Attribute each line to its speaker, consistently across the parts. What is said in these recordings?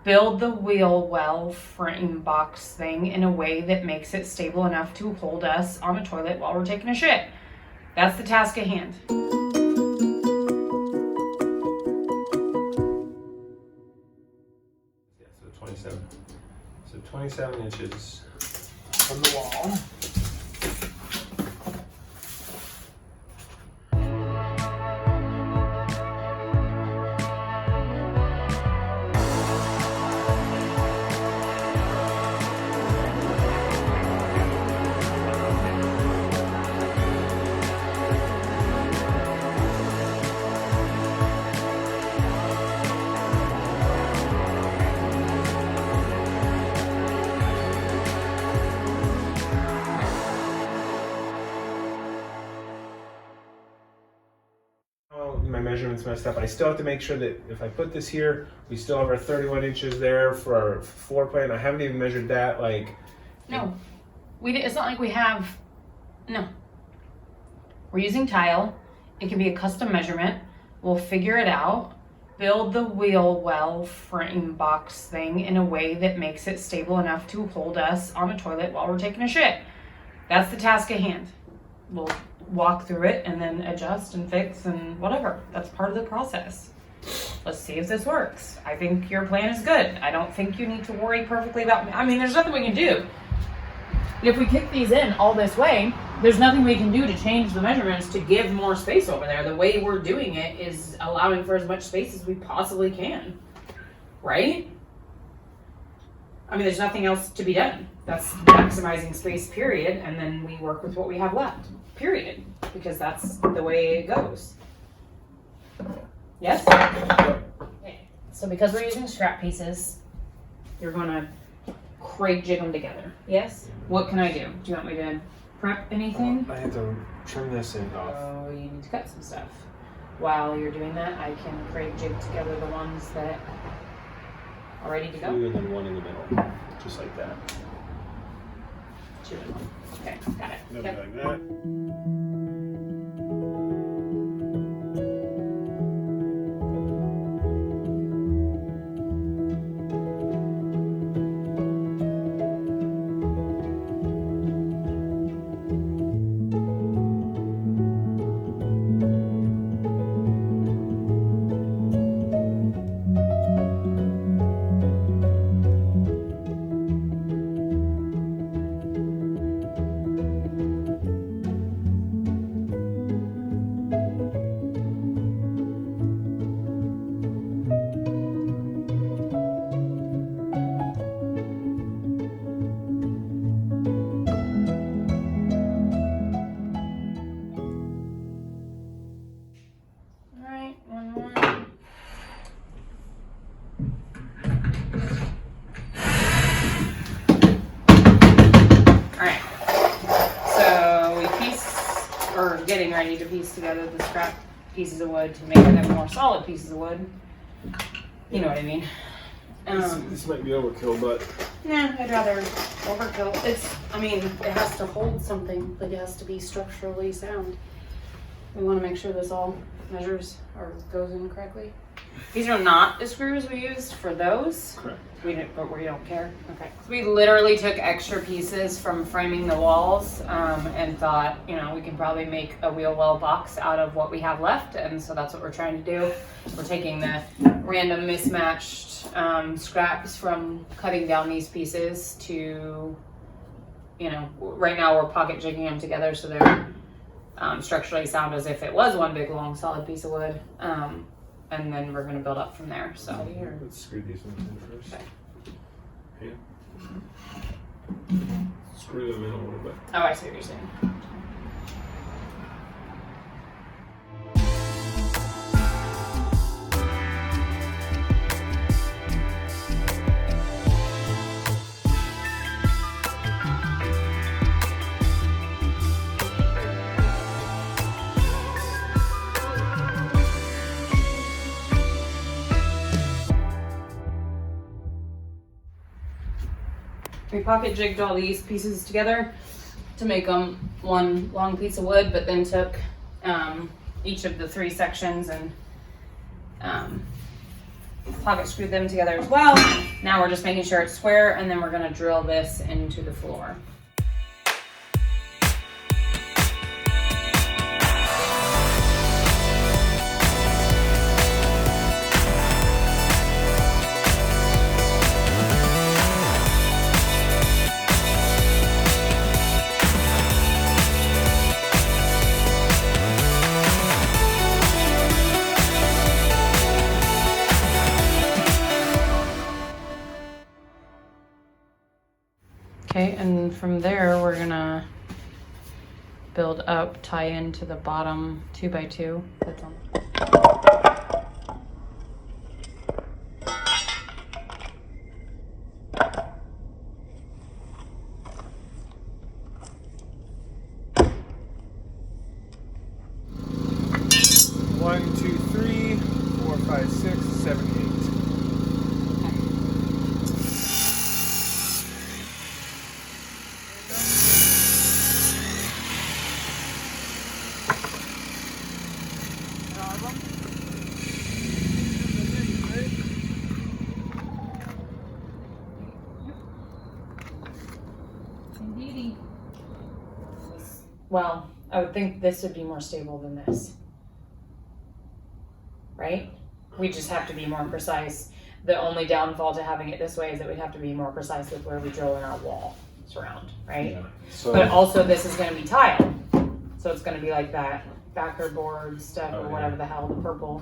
Speaker 1: Build the wheel well frame box thing in a way that makes it stable enough to hold us on a toilet while we're taking a shit. That's the task at hand.
Speaker 2: Yeah, so 27. So 27 inches from the wall. My measurements messed up. I still have to make sure that if I put this here, we still have our 31 inches there for our floor plan. I haven't even measured that. Like,
Speaker 1: no, it's not like we have. No, we're using tile. It can be a custom measurement. We'll figure it out. Build the wheel well frame box thing in a way that makes it stable enough to hold us on a toilet while we're taking a shit. That's the task at hand. We'll walk through it and then adjust and fix and whatever. That's part of the process. Let's see if this works. I think your plan is good. I don't think you need to worry perfectly about me. I mean, there's nothing we can do. If we kick these in all this way, there's nothing we can do to change the measurements to give more space over there. The way we're doing it is allowing for as much space as we possibly can. Right? I mean, there's nothing else to be done. That's maximizing space, period, and then we work with what we have left, period, because that's the way it goes. Yes? Okay. So because we're using scrap pieces, you're gonna Craigg jig them together. Yes? What can I do? Do you want me to prep anything?
Speaker 2: I have to trim this end off.
Speaker 1: Oh, you need to cut some stuff. While you're doing that, I can Craigg jig together the ones that are ready to go.
Speaker 2: 2 and then 1 in the middle, just like that.
Speaker 1: 2 and 1. Okay, got it.
Speaker 2: Maybe
Speaker 1: Yep.
Speaker 2: like that. Getting ready to piece together the scrap pieces of wood to make them more solid pieces of wood. You know what I mean. This might be overkill, but
Speaker 1: nah, I'd rather overkill. I mean, it has to hold something. Like, it has to be structurally sound. We want to make sure this all measures or goes in correctly. These are not the screws we used for those.
Speaker 2: correct.
Speaker 1: But we don't care. Okay. We literally took extra pieces from framing the walls and thought, you know, we can probably make a wheel well box out of what we have left, and so that's what we're trying to do. We're taking the random mismatched scraps from cutting down these pieces to, you know, right now we're pocket jigging them together so they're structurally sound as if it was one big long solid piece of wood. And then we're going to build up from there. So
Speaker 2: Let's screw these ones in first.
Speaker 1: Okay.
Speaker 2: Yeah. Screw them in a little bit.
Speaker 1: Oh, I see what you're saying. We pocket jigged all these pieces together to make them one long piece of wood, but then took each of the 3 sections and pocket screwed them together as well.
Speaker 2: Now we're just making sure it's square, and then we're gonna drill this into the floor. Okay, and from there we're gonna build up, tie into the bottom 2x2 that's on.
Speaker 3: One, two, three, 4, 5, 6, 7, 8.
Speaker 2: Indeedy. Well, I would think this would be more stable than this. Right? We just have to be more precise. The only downfall to having it this way is that we'd have to be more precise with where we drill in our wall surround, right?
Speaker 3: Yeah. So,
Speaker 2: But also this is gonna be tile. So it's gonna be like that backer board stuff or whatever the hell, the purple.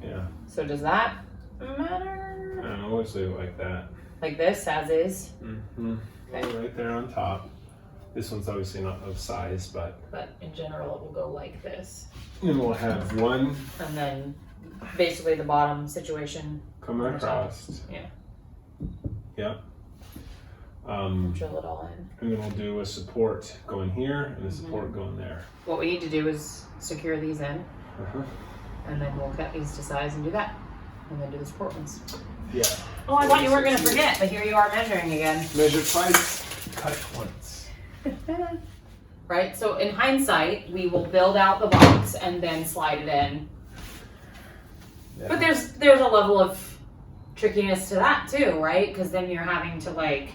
Speaker 3: yeah.
Speaker 2: So does that
Speaker 3: I
Speaker 2: matter?
Speaker 3: don't know, let's leave it like that.
Speaker 2: Like this, as is?
Speaker 3: Mm-hmm.
Speaker 2: Okay.
Speaker 3: Right there on top. This one's obviously not of size, but.
Speaker 2: But in general, it will go like this.
Speaker 3: And we'll have one
Speaker 2: And then basically the bottom situation,
Speaker 3: come across.
Speaker 2: yeah,
Speaker 3: Yep.
Speaker 2: drill it all in.
Speaker 3: And then we'll do a support going here and a support going there.
Speaker 2: What we need to do is secure these in,
Speaker 3: Uh-huh.
Speaker 2: and then we'll cut these to size and do that. And then do the support ones.
Speaker 3: Yeah.
Speaker 2: Oh, I thought you weren't gonna forget, but here you are measuring again.
Speaker 3: Measure twice, cut once.
Speaker 2: Right, so in hindsight, we will build out the box and then slide it in.
Speaker 3: Yeah.
Speaker 2: But there's a level of trickiness to that too, right? Because then you're having to like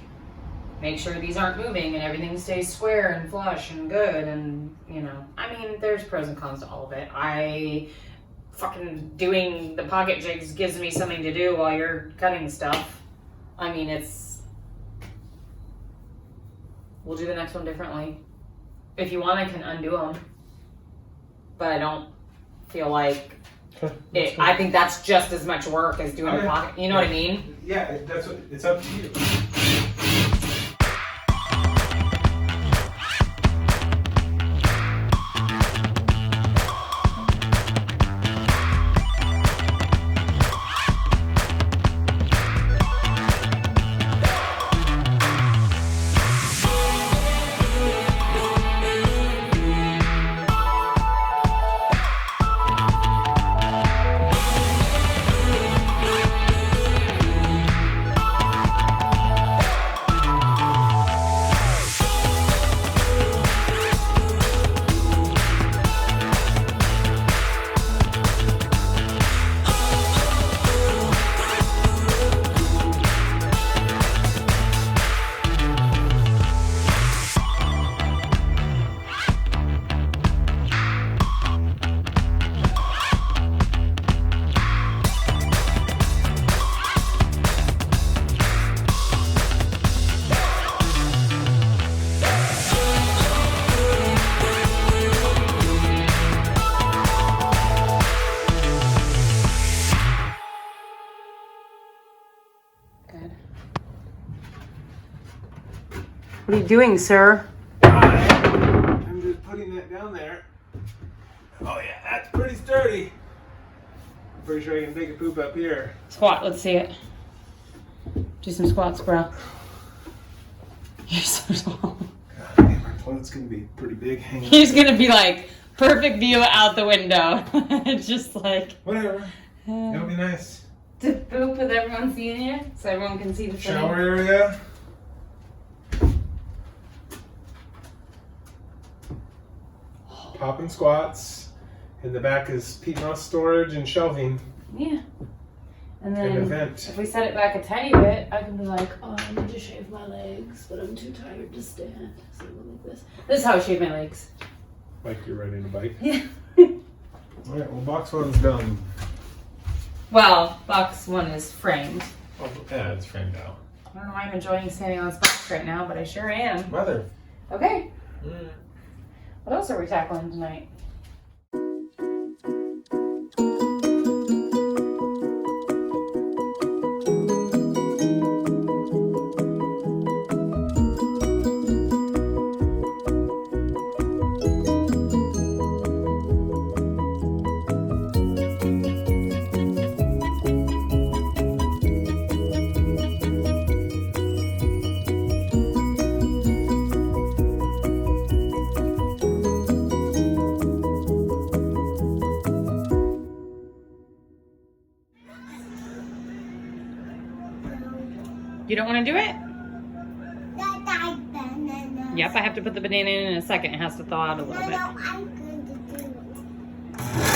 Speaker 2: make sure these aren't moving and everything stays square and flush and good, and you know, I mean, there's pros and cons to all of it. Fucking doing the pocket jigs gives me something to do while you're cutting stuff. I mean, we'll do the next one differently. If you want, I can undo them, but I don't feel like it. I think that's just as much work as doing a pocket. You know what I mean?
Speaker 3: Yeah, that's what, it's up to you.
Speaker 2: What are you doing, sir?
Speaker 3: I'm just putting that down there. Oh yeah, that's pretty sturdy. I'm pretty sure I can take a poop up here.
Speaker 2: Squat, let's see it. Do some squats, bro. You're so tall.
Speaker 3: God damn, our toilet's gonna be pretty big. Hang on.
Speaker 2: He's gonna be like, perfect view out the window. Just like.
Speaker 3: Whatever. It'll be nice.
Speaker 2: To poop with everyone seeing you, so everyone can see the thing.
Speaker 3: Shower area. Popping squats. In the back is peat moss storage and shelving.
Speaker 2: Yeah.
Speaker 1: And
Speaker 3: An
Speaker 1: then
Speaker 3: event.
Speaker 1: if we set it back a tiny bit, I can be like, oh, I need to shave my legs, but I'm too tired to stand. So go like this. This is how I shave my legs.
Speaker 3: Like you're riding a bike.
Speaker 1: Yeah.
Speaker 3: All right, well, box one's done.
Speaker 1: Well, box one is framed.
Speaker 3: Oh, yeah, it's framed out.
Speaker 1: I don't know why I'm enjoying standing on this box right now, but I sure am.
Speaker 3: Mother.
Speaker 1: Okay. What else are we tackling tonight? You don't want to do it? Yep, I have to put the banana in a second. It has to thaw out a little bit.
Speaker 4: I'm going to do it.